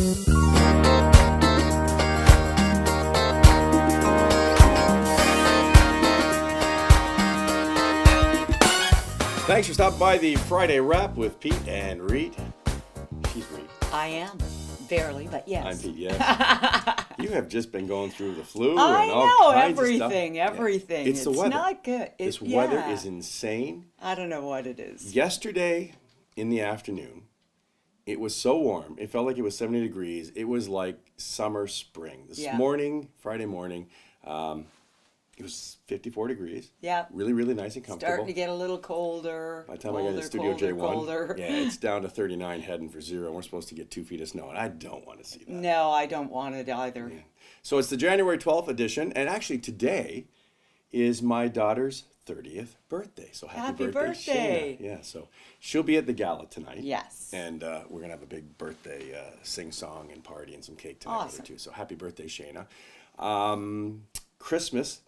Thanks for stopping by the Friday Wrap with Peet and Reet. She's Reet. I am. Barely, but yes. I'm Pete, yes. You have just been going through the flu I and all know, kinds everything. Yeah. It's the weather. Not good. This weather is insane. I don't know what it is. Yesterday in the afternoon, it was so warm. It felt like it was 70 degrees. It was like summer, spring. This morning, Friday morning, it was 54 degrees. Yeah. Really, really nice and comfortable. Starting to get a little colder. By the time I got to Studio J1, yeah, it's down to 39, heading for 0. We're supposed to get 2 feet of snow, and I don't want to see that. No, I don't want it either. Yeah. So it's the January 12th edition, and actually today is my daughter's 30th birthday. So happy birthday, Shayna. Yeah, so she'll be at the Gala tonight. Yes. And we're going to have a big birthday sing-song and party and some cake tonight. Awesome. Too. So happy birthday, Shayna. Christmas.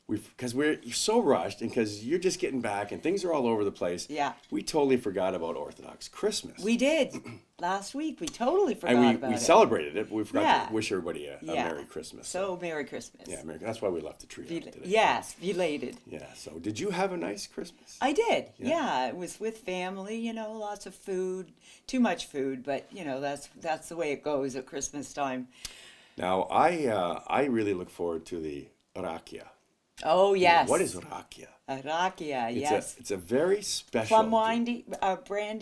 Because you're so rushed, and because you're just getting back, and things are all over the place. Yeah. We totally forgot about Orthodox Christmas. We did. Last week, we totally forgot about it. And we celebrated it, but we forgot to wish everybody a Merry Christmas. So Merry Christmas. Yeah, that's why we left the tree out today. Yes, belated. Yeah, so did you have a nice Christmas? I did. Yeah, it was with family, lots of food. Too much food, but, that's the way it goes at Christmas time. Now, I really look forward to the rakia. Oh, yes. What is rakia? Rakia, yes. It's a very special... Plum brandy?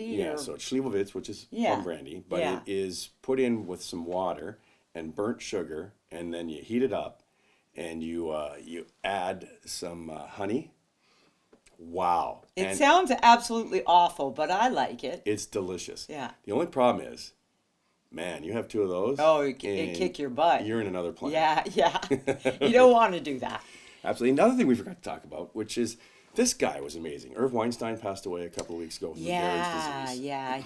Yeah, so it's Slivovitz, which is plum brandy, but it is put in with some water and burnt sugar, and then you heat it up, and you add some honey. Wow. It sounds absolutely awful, but I like it. It's delicious. Yeah. The only problem is, man, you have 2 of those. Oh, it kick your butt. You're in another planet. Yeah. You don't want to do that. Absolutely. Another thing we forgot to talk about, which is this guy was amazing. Irv Weinstein passed away a couple of weeks ago from Graves' disease. Yeah.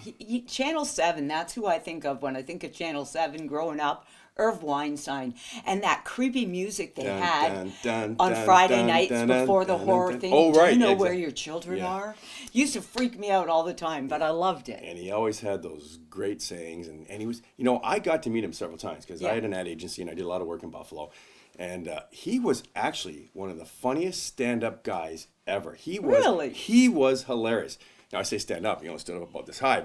Channel 7, that's who I think of when I think of Channel 7 growing up. Irv Weinstein. And that creepy music they had on Friday nights before the horror thing. Oh, right. Do you know where your children are? Used to freak me out all the time, but I loved it. And he always had those great sayings. And he was, I got to meet him several times because I had an ad agency and I did a lot of work in Buffalo. And he was actually one of the funniest stand-up guys ever. He was hilarious. Now, I say stand-up. He only stood up about this high.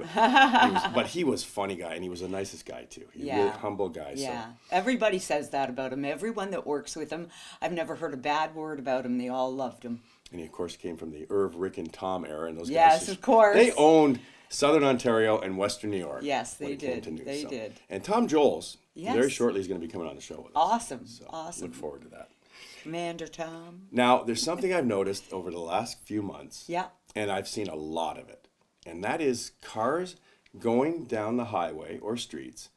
But he was a funny guy, and he was the nicest guy, too. He was a really humble guy. Yeah. So. Everybody says that about him. Everyone that works with him, I've never heard a bad word about him. They all loved him. And he, of course, came from the Irv, Rick, and Tom era. And those guys. Yes, of course. They owned Southern Ontario and Western New York. Yes, they did. They did. And Tom Joles, very shortly, is going to be coming on the show with us. Awesome. So awesome. Look forward to that. Commander Tom. Now, there's something I've noticed over the last few months. Yeah. And I've seen a lot of it. And that is cars going down the highway or streets.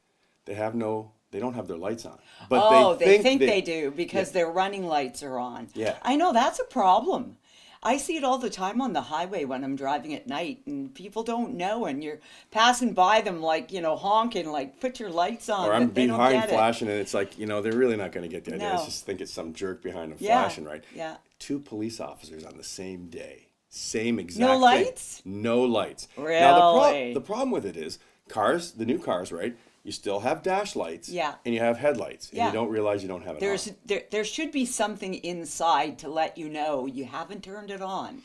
They don't have their lights on. But they think they do because their running lights are on. Yeah. I know, that's a problem. I see it all the time on the highway when I'm driving at night, and people don't know, and you're passing by them like, honking, like, put your lights on. Or I'm behind flashing, and it's like, they're really not going to get the idea. I just think it's some jerk behind them flashing, right? Yeah. 2 police officers on the same day. Same exact No lights? Thing. No lights. Really? Now, the problem with it is, the new cars, right? You still have dash lights, and you have headlights, and you don't realize you don't have it on. There should be something inside to let you know you haven't turned it on,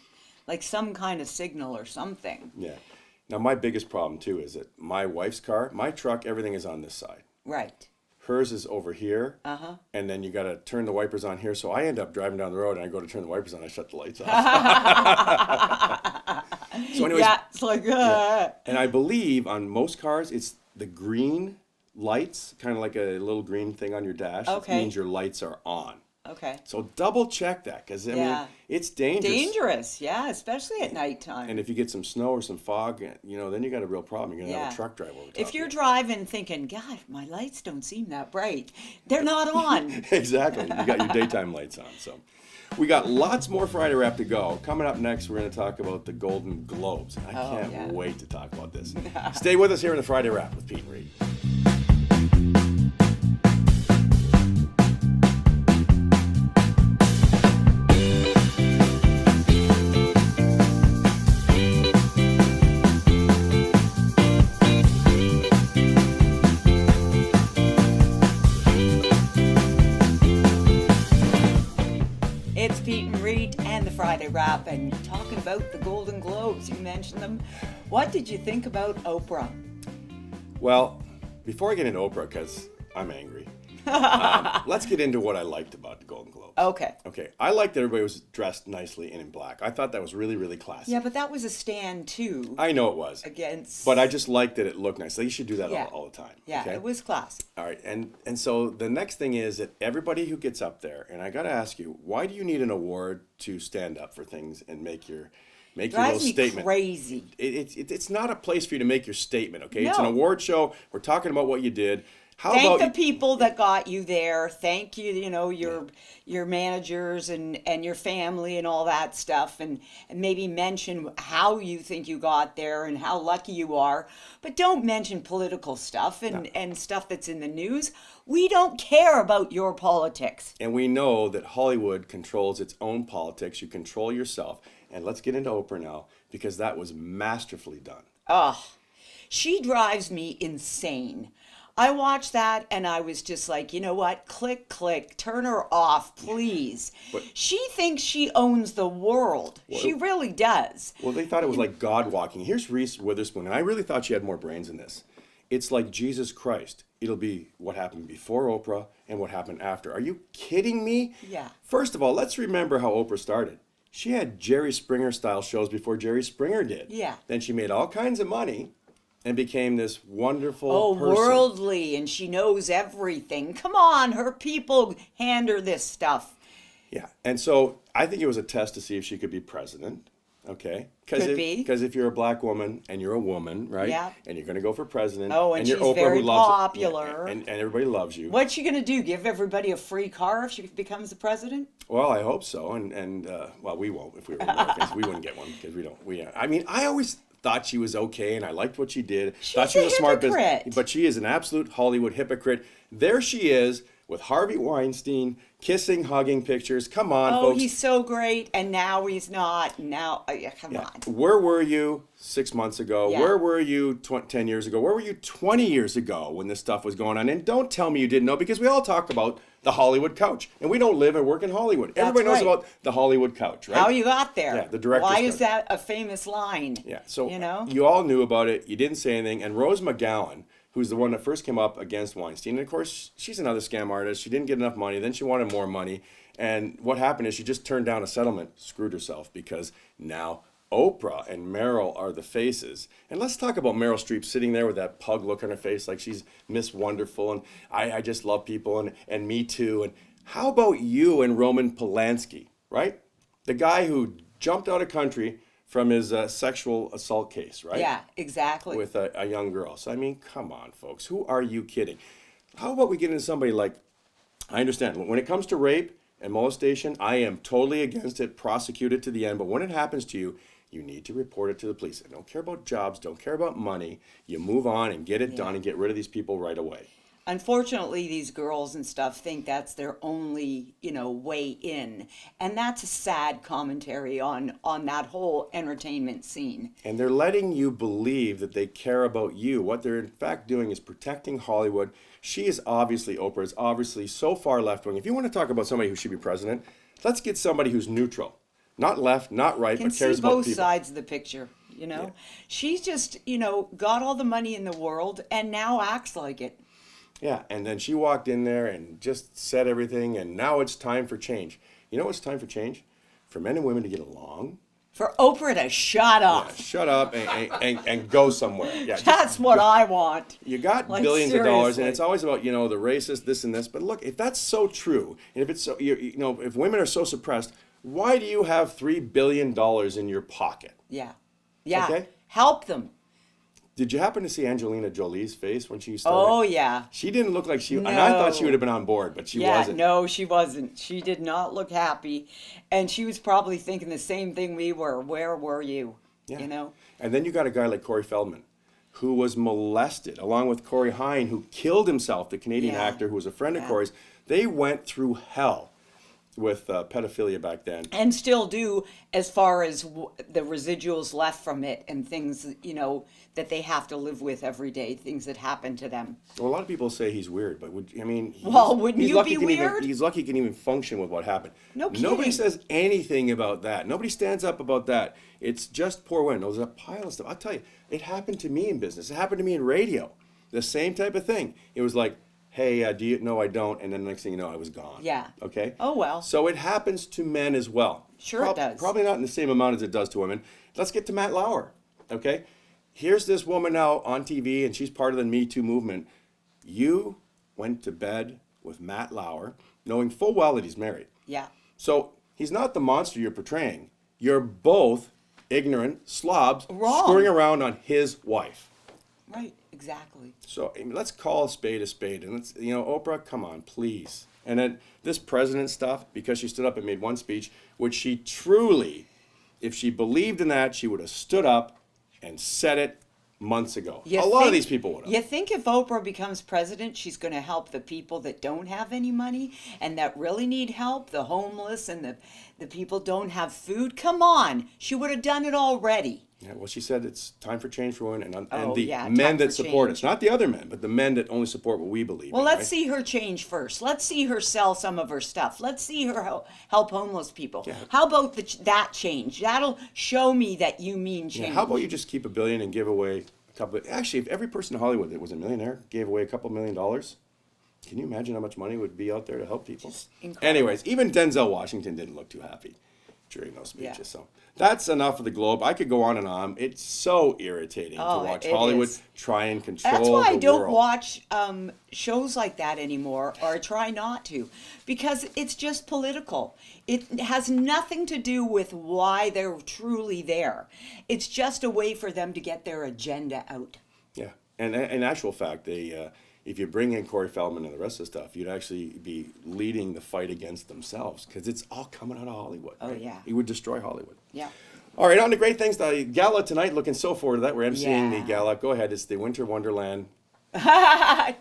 like some kind of signal or something. Yeah. Now, my biggest problem, too, is that my wife's car, my truck, everything is on this side. Right. Hers is over here, and then you got to turn the wipers on here. So I end up driving down the road, and I go to turn the wipers on, I shut the lights off. So anyways, it's like, And I believe on most cars, it's the green lights, kind of like a little green thing on your dash. Okay. It means your lights are on. Okay. So double check that, because I mean, it's dangerous. Dangerous, yeah, especially at nighttime. And if you get some snow or some fog, then you got a real problem. You're going to have a truck drive over top. If you're driving thinking, God, my lights don't seem that bright, they're not on. Exactly. You got your daytime lights on. So we got lots more Friday Wrap to go. Coming up next, we're going to talk about the Golden Globes. I can't wait to talk about this. Stay with us here in the Friday Wrap with Peet Reet. Friday Wrap and talking about the Golden Globes. You mentioned them. What did you think about Oprah? Well, before I get into Oprah, because I'm angry, let's get into what I liked about the Golden Globes. Okay. Okay. I liked that everybody was dressed nicely and in black. I thought that was really, really classy. Yeah, but that was a stand too. I know it was. Against. But I just liked that it looked nice. So you should do that all the time. Yeah, okay? It was classy. All right. And so the next thing is that everybody who gets up there, and I got to ask you, why do you need an award to stand up for things and make your little statement? Crazy. It's not a place for you to make your statement, okay? No. It's an award show. We're talking about what you did. Thank the people that got you there. Thank you, your managers and your family and all that stuff, and maybe mention how you think you got there and how lucky you are. But don't mention political stuff and stuff that's in the news. We don't care about your politics. And we know that Hollywood controls its own politics. You control yourself. And let's get into Oprah now, because that was masterfully done. Oh, she drives me insane. I watched that and I was just like, you know what? Click, click, turn her off, please. But she thinks she owns the world. She really does. Well, they thought it was like God walking. Here's Reese Witherspoon, and I really thought she had more brains than this. It's like Jesus Christ. It'll be what happened before Oprah and what happened after. Are you kidding me? Yeah. First of all, let's remember how Oprah started. She had Jerry Springer style shows before Jerry Springer did. Yeah. Then she made all kinds of money and became this wonderful person. Worldly, and she knows everything. Come on, her people hand her this stuff. Yeah, and so I think it was a test to see if she could be president. Okay, Could be. Because if you're a black woman and you're a woman, right? Yeah. And you're going to go for president. And you're she's Oprah, very who loves popular. and everybody loves you. What's she going to do? Give everybody a free car if she becomes the president? Well, I hope so. And well, we won't if we were Americans. We wouldn't get one because we don't. I mean, I always thought she was okay, and I liked what she did. Thought she was a smart business, but she is an absolute Hollywood hypocrite. There she is with Harvey Weinstein, kissing, hugging pictures. Come on, folks. Oh, he's so great, and now he's not. Now, come on. Where were you 6 months ago? Yeah. Where were you 10 years ago? Where were you 20 years ago when this stuff was going on? And don't tell me you didn't know, because we all talk about the Hollywood couch, and we don't live and work in Hollywood. Everybody knows about the Hollywood couch, right? How you got there? Yeah, the director's Why couch. is that a famous line? Yeah, so you all knew about it. You didn't say anything. And Rose McGowan, who's the one that first came up against Weinstein, and of course, she's another scam artist. She didn't get enough money. Then she wanted more money. And what happened is she just turned down a settlement, screwed herself, because now Oprah and Meryl are the faces. And let's talk about Meryl Streep sitting there with that pug look on her face like she's Miss Wonderful, and I just love people, and me too. And how about you and Roman Polanski, right? The guy who jumped out of country from his sexual assault case, right? Yeah, exactly. With a young girl. So, I mean, come on, folks. Who are you kidding? How about we get into somebody like, I understand, when it comes to rape and molestation, I am totally against it, prosecute it to the end. But when it happens to you, you need to report it to the police. I don't care about jobs, don't care about money. You move on and get it done and get rid of these people right away. Unfortunately, these girls and stuff think that's their only, way in. And that's a sad commentary on that whole entertainment scene. And they're letting you believe that they care about you. What they're in fact doing is protecting Hollywood. Oprah is obviously so far left-wing. If you want to talk about somebody who should be president, let's get somebody who's neutral. Not left, not right, but cares about people. Can see both sides of the picture, Yeah. She's just, got all the money in the world and now acts like it. Yeah, and then she walked in there and just said everything, and now it's time for change. You know what's time for change? For men and women to get along. For Oprah to shut up. Yeah, shut up and go somewhere. Yeah, that's what I want. You got billions of dollars, and it's always about, the racist, this and this. But look, if that's so true, and if it's so, if women are so suppressed, why do you have $3 billion in your pocket? Yeah. Yeah. Okay? Help them. Did you happen to see Angelina Jolie's face when she started? Oh, yeah. She didn't look like No. and I thought she would have been on board, but she wasn't. No, she wasn't. She did not look happy. And she was probably thinking the same thing we were. Where were you? Yeah. And then you got a guy like Corey Feldman, who was molested, along with Corey Haim, who killed himself, the Canadian actor who was a friend of Corey's. They went through hell. with pedophilia back then. And still do, as far as the residuals left from it and things, that they have to live with every day, things that happen to them. Well, a lot of people say he's weird, but wouldn't you be weird? He's lucky he can even function with what happened. No kidding. Nobody says anything about that. Nobody stands up about that. It's just poor women. There's a pile of stuff. I'll tell you, it happened to me in business. It happened to me in radio. The same type of thing. It was like, hey, do you? No, I don't. And then the next thing you know, I was gone. Yeah. Okay? Oh, well. So it happens to men as well. Sure it does. Probably not in the same amount as it does to women. Let's get to Matt Lauer. Okay? Here's this woman now on TV, and she's part of the Me Too movement. You went to bed with Matt Lauer, knowing full well that he's married. Yeah. So he's not the monster you're portraying. You're both ignorant slobs Wrong. screwing around on his wife. Right. Exactly. So I mean, let's call a spade, and let's, Oprah, come on, please. And then this president stuff, because she stood up and made one speech, which she truly, if she believed in that, she would have stood up and said it months ago. A lot of these people would have. You think if Oprah becomes president, she's going to help the people that don't have any money and that really need help, the homeless and the people don't have food? Come on. She would have done it already. Yeah, well, she said it's time for change for women and Oh, the yeah, men time that for support change. us. Not the other men, but the men that only support what we believe Well, in, let's right? see her change first. Let's see her sell some of her stuff. Let's see her help homeless people. Yeah. How about that change? That'll show me that you mean change. Yeah, how about you just keep $1 billion and give away a couple actually, if every person in Hollywood that was a millionaire gave away a couple $1 million, can you imagine how much money would be out there to help people? Incredible. Anyways, even Denzel Washington didn't look too happy during those speeches. Yeah. So that's enough of the Globe. I could go on and on. It's so irritating to watch it Hollywood is. try and control That's why I the don't world. watch shows like that anymore, or I try not to, because it's just political. It has nothing to do with why they're truly there. It's just a way for them to get their agenda out. Yeah, and in actual fact, they if you bring in Corey Feldman and the rest of the stuff, you'd actually be leading the fight against themselves, because it's all coming out of Hollywood. Oh, right? yeah. He would destroy Hollywood. Yeah. All right, on to great things. The Gala tonight, looking so forward to that. We're emceeing Yeah. the Gala. Go ahead, it's the Winter Wonderland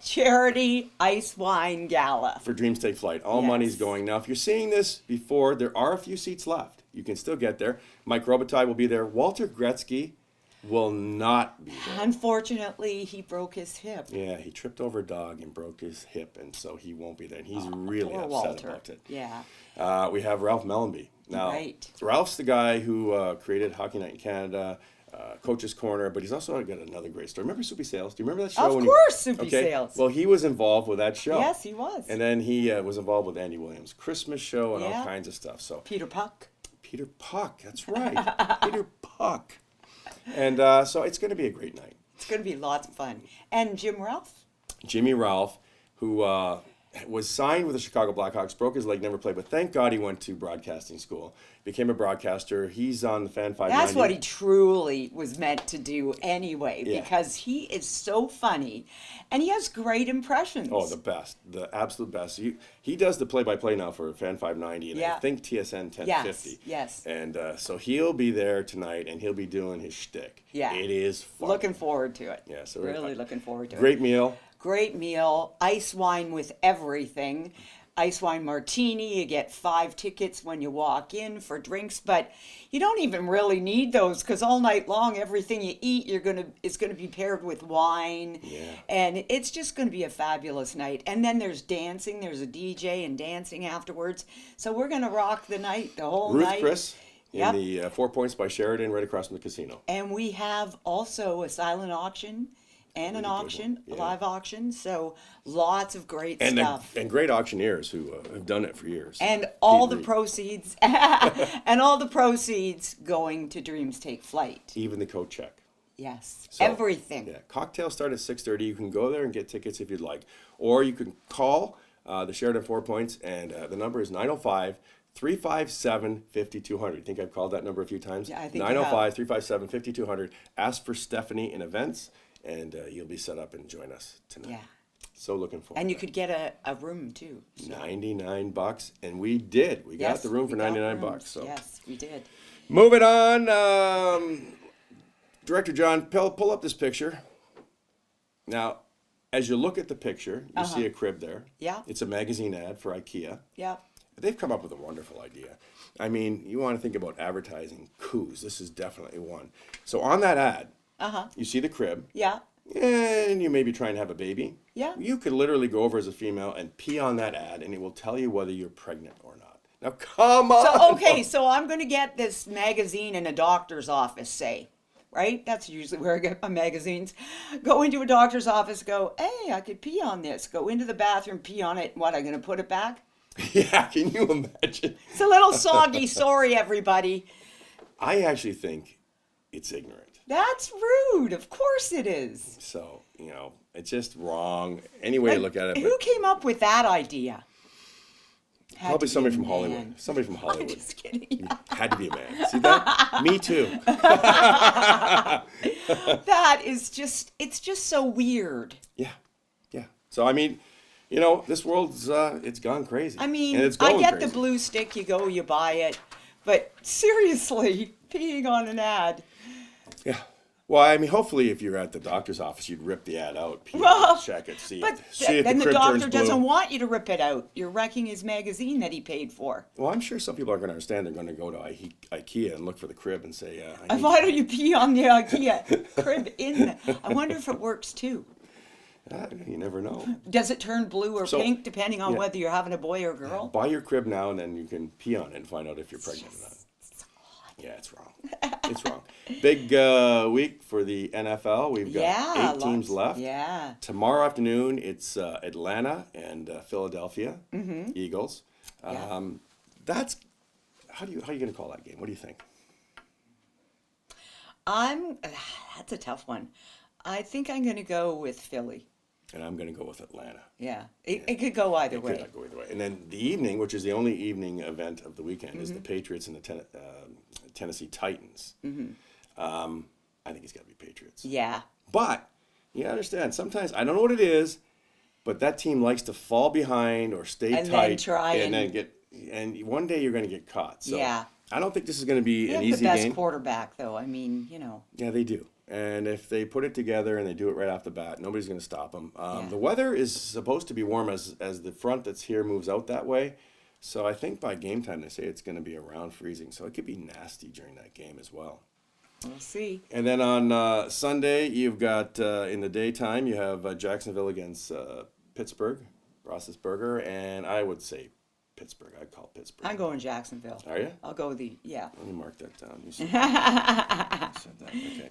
Charity Ice Wine Gala. for Dreams Take Flight. All Yes. money's going. Now, if you're seeing this before, there are a few seats left. You can still get there. Mike Robitaille will be there. Walter Gretzky will not be there. Unfortunately, he broke his hip. Yeah, he tripped over a dog and broke his hip, and so he won't be there. And he's really Poor upset Walter. about it. Yeah. We have Ralph Mellenby. Now, Right. Ralph's the guy who created Hockey Night in Canada, Coach's Corner, but he's also got another great story. Remember Soupy Sales? Do you remember that show? Of course, Soupy Okay. Sales. Well, he was involved with that show. Yes, he was. And then he was involved with Andy Williams' Christmas show and all Yeah. kinds of stuff. So Peter Puck. Peter Puck, that's right. Peter Puck. And so it's going to be a great night. It's going to be lots of fun. And Jim Ralph? Jimmy Ralph, who was signed with the Chicago Blackhawks, broke his leg, never played, but thank God he went to broadcasting school, became a broadcaster. He's on the Fan 590. That's what he truly was meant to do anyway, Yeah. because he is so funny and he has great impressions. Oh, the best, the absolute best. He does the play-by-play now for Fan 590, and Yeah. I think TSN 1050. Yes. And so he'll be there tonight, and he'll be doing his shtick. Yeah. It is fun. Looking forward to it. Yeah, so really looking forward to it. Great meal. Great meal, ice wine with everything. Ice wine martini, you get 5 tickets when you walk in for drinks, but you don't even really need those, because all night long, everything you eat, it's gonna be paired with wine. Yeah. And it's just gonna be a fabulous night. And then there's dancing, there's a DJ and dancing afterwards. So we're gonna rock the night, the whole Ruth night. Chris in Yep. the 4 Points by Sheridan, right across from the casino. And we have also a silent auction and an Really good auction, one. a Yeah. live auction. So lots of great And stuff. and great auctioneers who have done it for years. And all Peet the Reet. proceeds, and all the proceeds going to Dreams Take Flight. Even the coat check. Yes, So, everything. Yeah, cocktails start at 6:30. You can go there and get tickets if you'd like, or you can call the Sheridan 4 Points, and the number is 905-357-5200. You think I've called that number a few times? Yeah, I think you have. 905-357-5200. Ask for Stephanie in events, and you'll be set up and join us tonight. Yeah, So looking forward. and you to could get a room too. that. $99, and we did. We got Yes, the room for we got $99. rooms. So Yes, we did. moving on. Director John, pull up this picture. Now, as you look at the picture, you see a crib there. Yeah. It's a magazine ad for IKEA. Yeah. they've come up with a wonderful idea. I mean, you want to think about advertising coups. This is definitely one. So on that ad, you see the crib, Yeah. and you maybe try and have a baby. Yeah. You could literally go over as a female and pee on that ad, and it will tell you whether you're pregnant or not. Now, come on. So, okay, so I'm going to get this magazine in a doctor's office, say, right? That's usually where I get my magazines. Go into a doctor's office, go, hey, I could pee on this. Go into the bathroom, pee on it. What, I'm going to put it back? Yeah, can you imagine? It's a little soggy. Sorry, everybody. I actually think it's ignorant. That's rude. Of course it is. So, it's just wrong. Any way to look at it. Who came up with that idea? Probably somebody from man. Hollywood. Somebody from Hollywood. I'm just kidding. Had to be a man. See that? Me too. That is just, it's just so weird. Yeah. Yeah. So, I mean, this world's, it's gone crazy. I mean, And it's I going get crazy. the blue stick, you go, you buy it. But seriously, peeing on an ad. Yeah. Well, I mean, hopefully if you're at the doctor's office, you'd rip the ad out, pee Well, check it, see But if then the crib doctor turns doesn't blue. want you to rip it out. You're wrecking his magazine that he paid for. Well, I'm sure some people are going to understand. They're going to go to IKEA and look for the crib and say, I need Why don't you pee on the IKEA crib in? I wonder if it works too. You never know. Does it turn blue or So, pink depending on yeah. whether you're having a boy or girl? Buy your crib now, and then you can pee on it and find out if you're pregnant or not. Yeah, it's wrong. It's wrong. Big week for the NFL. We've got 8 teams left. Yeah. Tomorrow afternoon, it's Atlanta and Philadelphia Eagles. Yeah. That's how are you going to call that game? What do you think? That's a tough one. I think I'm going to go with Philly. And I'm going to go with Atlanta. Yeah. It could go either It way. could not go either way. And then the evening, which is the only evening event of the weekend, is the Patriots and the Tennessee Titans. I think it's got to be Patriots. Yeah. But you understand, sometimes I don't know what it is, but that team likes to fall behind or stay And tight then try and then and- get. And one day you're going to get caught. So Yeah. I don't think this is going to be They an have easy the best game. quarterback, though. I mean, Yeah, they do. And if they put it together and they do it right off the bat, nobody's going to stop them. Yeah. The weather is supposed to be warm as the front that's here moves out that way. So I think by game time they say it's going to be around freezing. So it could be nasty during that game as well. we'll see. And then on Sunday, you've got in the daytime, you have Jacksonville against Pittsburgh, Roethlisberger, and I would say Pittsburgh. I'd call Pittsburgh. I'm going Jacksonville. Are you? I'll go yeah. Let me mark that down. You said that. Okay.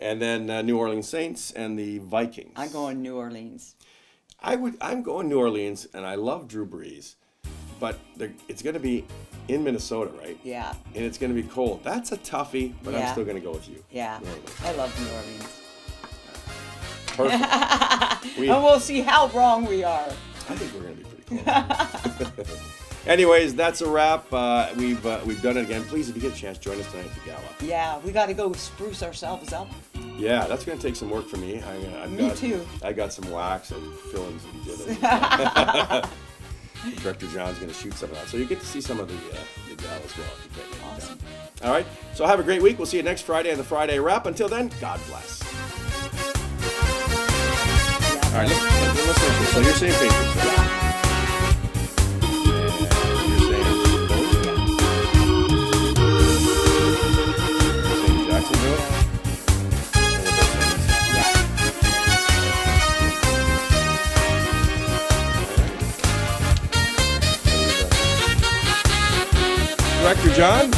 And then New Orleans Saints and the Vikings. I'm going New Orleans. I'm going New Orleans, and I love Drew Brees, but it's going to be in Minnesota, right? Yeah. And it's going to be cold. That's a toughie, but I'm Yeah. still going to go with you. Yeah. New Orleans. I love New Orleans. Perfect. And we'll see how wrong we are. I think we're going to be pretty close. Anyways, that's a wrap. We've done it again. Please, if you get a chance, join us tonight at the Gala. Yeah, we got to go spruce ourselves up. Yeah, that's going to take some work for me. Me too. I got some wax and fill in some jibbing. Director John's going to shoot some of that. So you get to see some of the Gala as well. If you can't make it Awesome. down. All right. So have a great week. We'll see you next Friday on the Friday Wrap. Until then, God bless. All right, let's listen. So you're saying Patriots, right? Yeah. You're saying Jacksonville? Director John?